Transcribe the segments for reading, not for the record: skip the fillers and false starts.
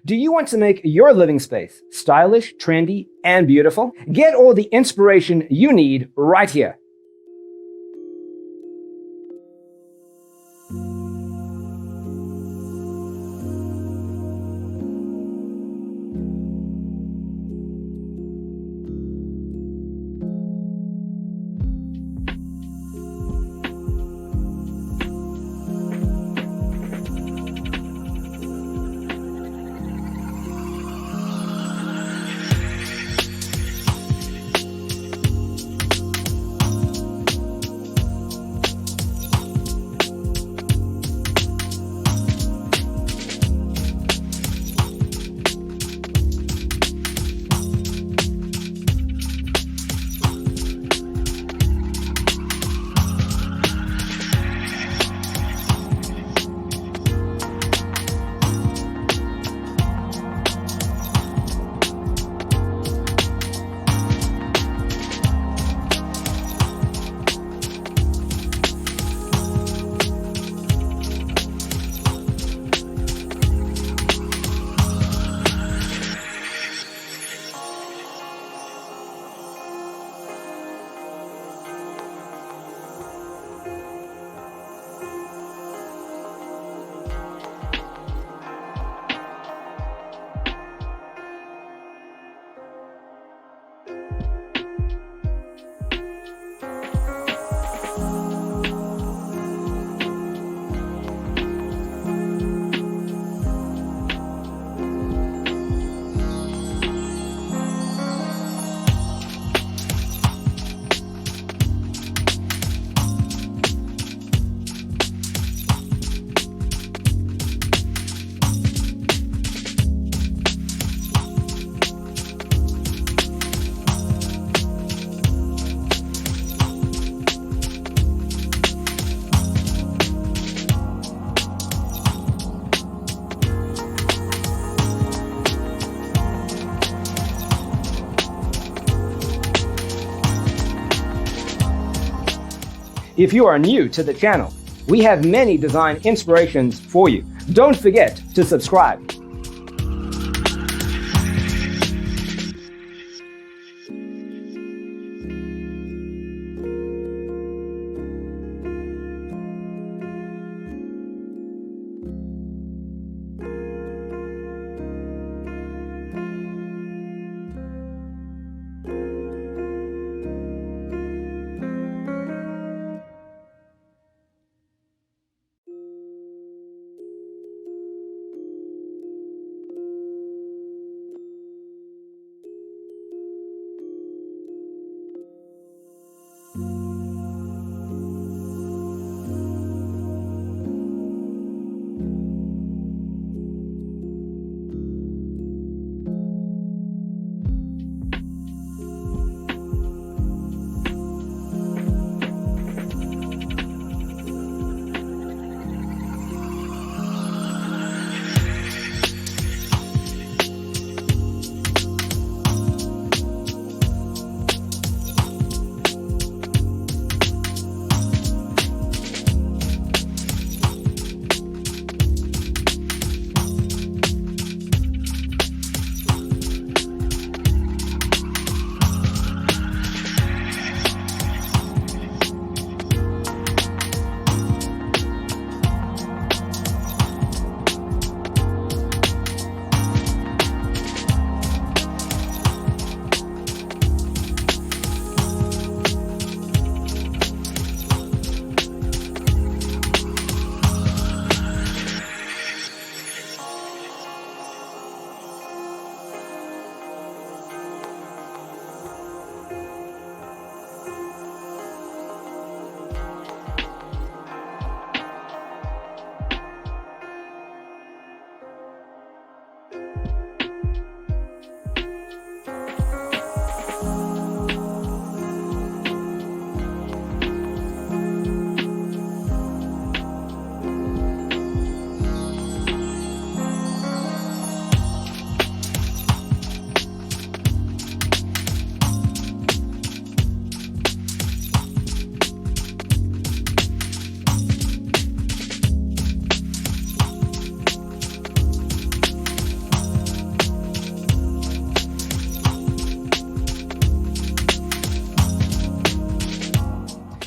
Do you want to make your living space stylish, trendy, and beautiful? Get all the inspiration you need right here. If you are new to the channel, we have many design inspirations for you. Don't forget to subscribe.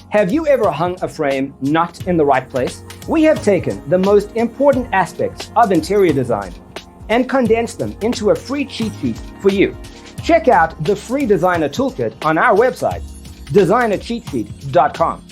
Have you ever hung a frame not in the right place? We have taken the most important aspects of interior design and condensed them into a free cheat sheet for you. Check out the free designer toolkit on our website, designercheatsheet.com.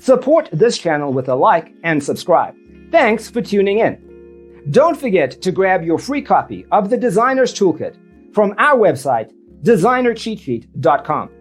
Support this channel with a like and subscribe. Thanks for tuning in. Don't forget to grab your free copy of the Designer's Toolkit from our website, designercheatsheet.com.